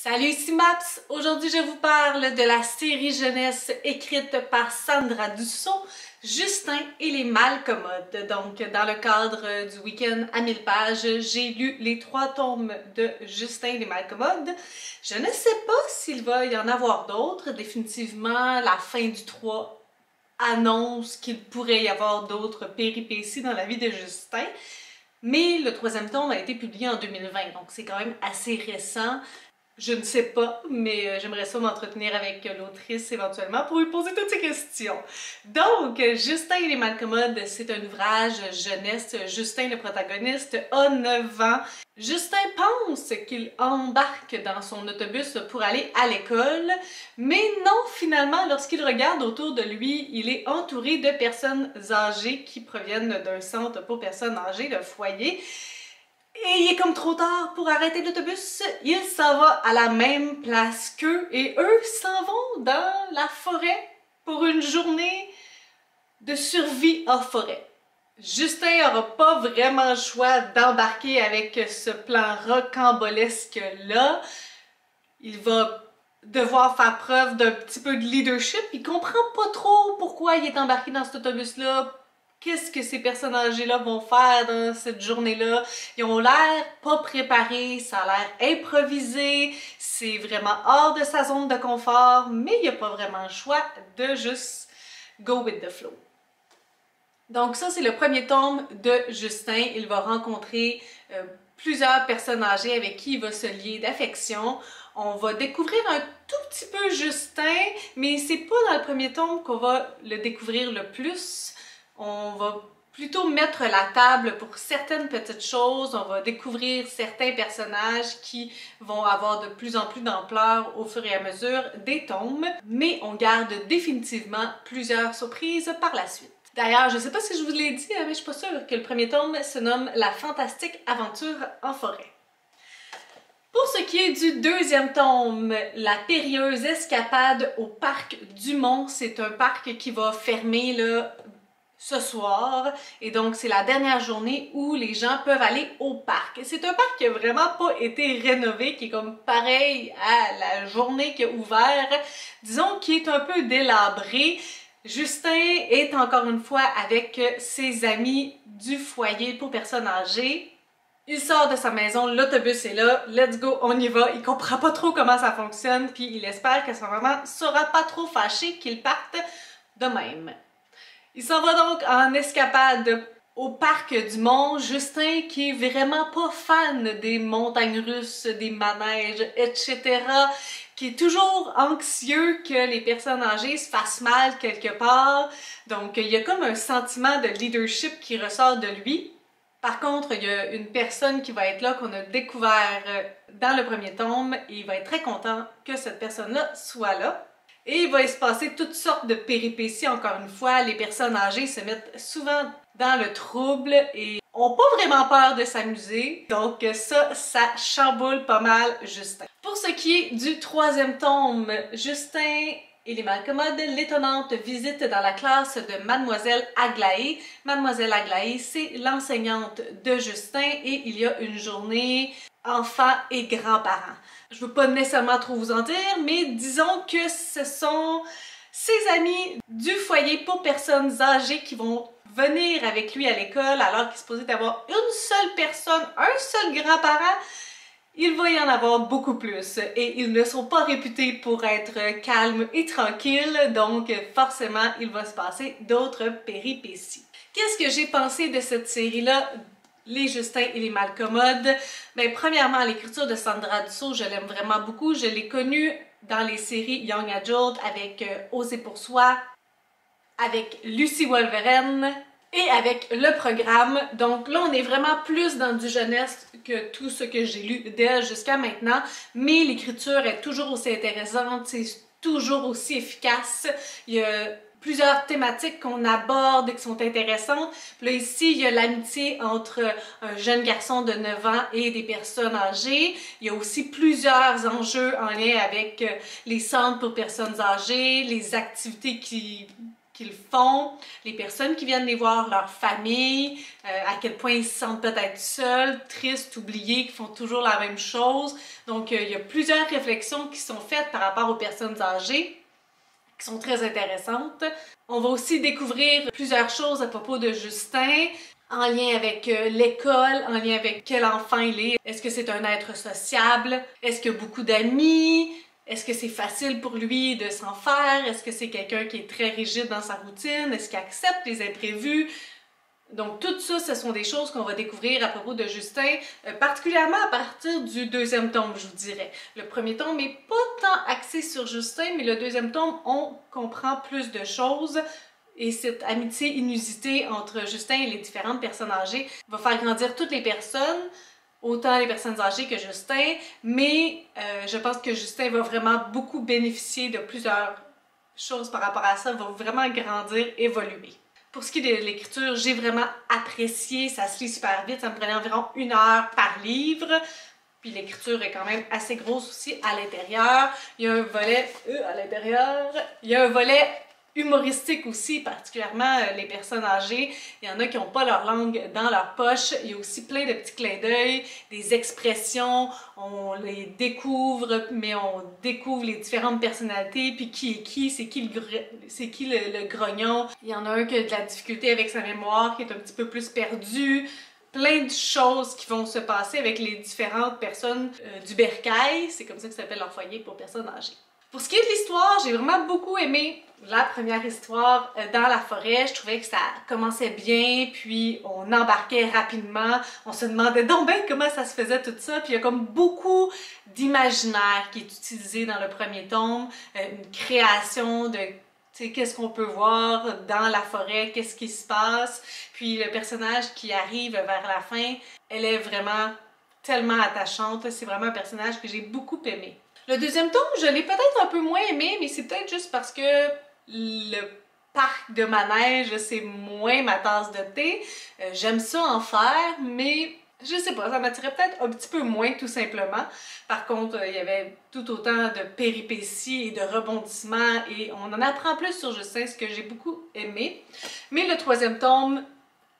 Salut, ici Maps! Aujourd'hui, je vous parle de la série jeunesse écrite par Sandra Dussault, Justin et les Malcommodes. Donc, dans le cadre du week-end à 1000 pages, j'ai lu les 3 tomes de Justin et les Malcommodes. Je ne sais pas s'il va y en avoir d'autres. Définitivement, la fin du 3 annonce qu'il pourrait y avoir d'autres péripéties dans la vie de Justin. Mais le 3e tome a été publié en 2020, donc c'est quand même assez récent. Je ne sais pas, mais j'aimerais ça m'entretenir avec l'autrice éventuellement pour lui poser toutes ces questions. Donc, Justin et les Malcommodes, c'est un ouvrage jeunesse. Justin, le protagoniste, a 9 ans. Justin pense qu'il embarque dans son autobus pour aller à l'école, mais non, finalement, lorsqu'il regarde autour de lui, il est entouré de personnes âgées qui proviennent d'un centre pour personnes âgées, de foyer. Et il est comme trop tard pour arrêter l'autobus, il s'en va à la même place qu'eux et eux s'en vont dans la forêt pour une journée de survie en forêt. Justin n'aura pas vraiment le choix d'embarquer avec ce plan rocambolesque-là. Il va devoir faire preuve d'un petit peu de leadership. Il comprend pas trop pourquoi il est embarqué dans cet autobus-là. Qu'est-ce que ces personnes âgées-là vont faire dans cette journée-là? Ils ont l'air pas préparés, ça a l'air improvisé, c'est vraiment hors de sa zone de confort, mais il n'y a pas vraiment le choix de juste go with the flow. Donc ça, c'est le premier tome de Justin. Il va rencontrer plusieurs personnes âgées avec qui il va se lier d'affection. On va découvrir un tout petit peu Justin, mais c'est pas dans le premier tome qu'on va le découvrir le plus. On va plutôt mettre la table pour certaines petites choses, on va découvrir certains personnages qui vont avoir de plus en plus d'ampleur au fur et à mesure des tomes, mais on garde définitivement plusieurs surprises par la suite. D'ailleurs, je ne sais pas si je vous l'ai dit, mais je suis pas sûre que le premier tome se nomme La fantastique aventure en forêt. Pour ce qui est du 2e tome, La périlleuse escapade au parc Dumont, c'est un parc qui va fermer là, ce soir, et donc c'est la dernière journée où les gens peuvent aller au parc. C'est un parc qui a vraiment pas été rénové, qui est comme pareil à la journée qui a ouvert, disons qui est un peu délabré. Justin est encore une fois avec ses amis du foyer pour personnes âgées. Il sort de sa maison, l'autobus est là, let's go, on y va. Il comprend pas trop comment ça fonctionne, puis il espère que sa maman sera pas trop fâchée qu'il parte de même. Il s'en va donc en escapade au parc Dumont. Justin, qui est vraiment pas fan des montagnes russes, des manèges, etc., qui est toujours anxieux que les personnes âgées se fassent mal quelque part. Donc, il y a comme un sentiment de leadership qui ressort de lui. Par contre, il y a une personne qui va être là, qu'on a découvert dans le premier tome, et il va être très content que cette personne-là soit là. Et il va se passer toutes sortes de péripéties, encore une fois. Les personnes âgées se mettent souvent dans le trouble et ont pas vraiment peur de s'amuser. Donc ça chamboule pas mal Justin. Pour ce qui est du 3e tome, Justin et les Malcommodes, l'étonnante visite dans la classe de Mademoiselle Aglaé. Mademoiselle Aglaé, c'est l'enseignante de Justin et il y a une journée enfants et grands-parents. Je veux pas nécessairement trop vous en dire, mais disons que ce sont ses amis du foyer pour personnes âgées qui vont venir avec lui à l'école alors qu'il est supposé d'avoir une seule personne, un seul grand-parent. Il va y en avoir beaucoup plus et ils ne sont pas réputés pour être calmes et tranquilles, donc forcément il va se passer d'autres péripéties. Qu'est-ce que j'ai pensé de cette série-là? Les Justin et les Malcommodes. Bien, premièrement, l'écriture de Sandra Dussault, je l'aime vraiment beaucoup. Je l'ai connue dans les séries Young Adult avec Oser pour soi, avec Lucie Wolverine et avec Le Programme. Donc là, on est vraiment plus dans du jeunesse que tout ce que j'ai lu d'elle jusqu'à maintenant. Mais l'écriture est toujours aussi intéressante, c'est toujours aussi efficace. Il y a plusieurs thématiques qu'on aborde et qui sont intéressantes. Puis là, ici, il y a l'amitié entre un jeune garçon de 9 ans et des personnes âgées. Il y a aussi plusieurs enjeux en lien avec les centres pour personnes âgées, les activités qui qu'ils font, les personnes qui viennent les voir, leur famille, à quel point ils se sentent peut-être seuls, tristes, oubliés, qui font toujours la même chose. Donc, il y a plusieurs réflexions qui sont faites par rapport aux personnes âgées, qui sont très intéressantes. On va aussi découvrir plusieurs choses à propos de Justin, en lien avec l'école, en lien avec quel enfant il est. Est-ce que c'est un être sociable? Est-ce qu'il a beaucoup d'amis? Est-ce que c'est facile pour lui de s'en faire? Est-ce que c'est quelqu'un qui est très rigide dans sa routine? Est-ce qu'il accepte les imprévus? Donc tout ça, ce sont des choses qu'on va découvrir à propos de Justin, particulièrement à partir du deuxième tome, je vous dirais. Le premier tome n'est pas tant axé sur Justin, mais le deuxième tome, on comprend plus de choses. Et cette amitié inusitée entre Justin et les différentes personnes âgées va faire grandir toutes les personnes, autant les personnes âgées que Justin, mais je pense que Justin va vraiment beaucoup bénéficier de plusieurs choses par rapport à ça, va vraiment grandir, évoluer. Pour ce qui est de l'écriture, j'ai vraiment apprécié, ça se lit super vite, ça me prenait environ 1 heure par livre, puis l'écriture est quand même assez grosse aussi à l'intérieur. Il y a un volet à l'intérieur, il y a un volet humoristique aussi, particulièrement les personnes âgées. Il y en a qui n'ont pas leur langue dans leur poche. Il y a aussi plein de petits clins d'œil, des expressions. On les découvre, mais on découvre les différentes personnalités, puis qui est qui, c'est qui le grognon. Il y en a un qui a de la difficulté avec sa mémoire, qui est un petit peu plus perdu. Plein de choses qui vont se passer avec les différentes personnes du bercail. C'est comme ça que ça s'appelle leur foyer pour personnes âgées. Pour ce qui est de l'histoire, j'ai vraiment beaucoup aimé la première histoire dans la forêt. Je trouvais que ça commençait bien, puis on embarquait rapidement. On se demandait donc ben comment ça se faisait tout ça. Puis il y a comme beaucoup d'imaginaire qui est utilisé dans le premier tome. Une création de qu'est-ce qu'on peut voir dans la forêt, qu'est-ce qui se passe. Puis le personnage qui arrive vers la fin, elle est vraiment tellement attachante. C'est vraiment un personnage que j'ai beaucoup aimé. Le deuxième tome, je l'ai peut-être un peu moins aimé, mais c'est peut-être juste parce que le parc de manège, c'est moins ma tasse de thé. J'aime ça en faire, mais je sais pas, ça m'attirait peut-être un petit peu moins tout simplement. Par contre, il y avait tout autant de péripéties et de rebondissements et on en apprend plus sur Justin, ce que j'ai beaucoup aimé. Mais le troisième tome,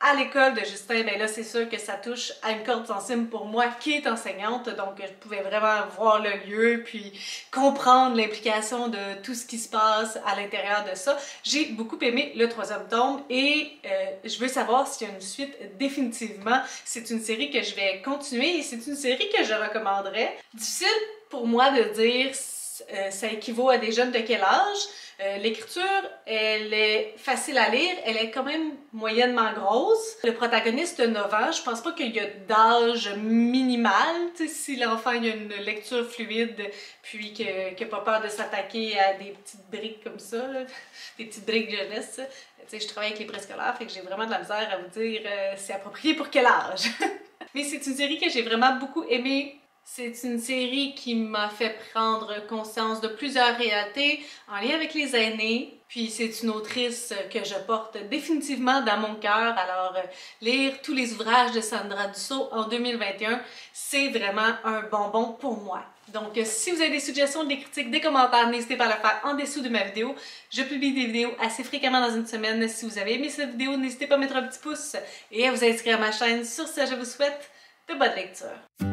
à l'école de Justin, ben là c'est sûr que ça touche à une corde sensible pour moi qui est enseignante, donc je pouvais vraiment voir le lieu puis comprendre l'implication de tout ce qui se passe à l'intérieur de ça. J'ai beaucoup aimé le troisième tome et je veux savoir s'il y a une suite définitivement. C'est une série que je vais continuer et c'est une série que je recommanderais. Difficile pour moi de dire ça équivaut à des jeunes de quel âge. L'écriture, elle est facile à lire, elle est quand même moyennement grosse. Le protagoniste a 9 ans, je pense pas qu'il y a d'âge minimal, si l'enfant a une lecture fluide puis qu'il n'a pas peur de s'attaquer à des petites briques comme ça, là, des petites briques jeunesse. Je travaille avec les préscolaires, fait que j'ai vraiment de la misère à vous dire c'est approprié pour quel âge. Mais c'est une série que j'ai vraiment beaucoup aimée. C'est une série qui m'a fait prendre conscience de plusieurs réalités en lien avec les aînés. Puis c'est une autrice que je porte définitivement dans mon cœur. Alors lire tous les ouvrages de Sandra Dussault en 2021, c'est vraiment un bonbon pour moi. Donc si vous avez des suggestions, des critiques, des commentaires, n'hésitez pas à le faire en dessous de ma vidéo. Je publie des vidéos assez fréquemment dans une semaine. Si vous avez aimé cette vidéo, n'hésitez pas à mettre un petit pouce et à vous inscrire à ma chaîne. Sur ce, je vous souhaite de bonnes lectures.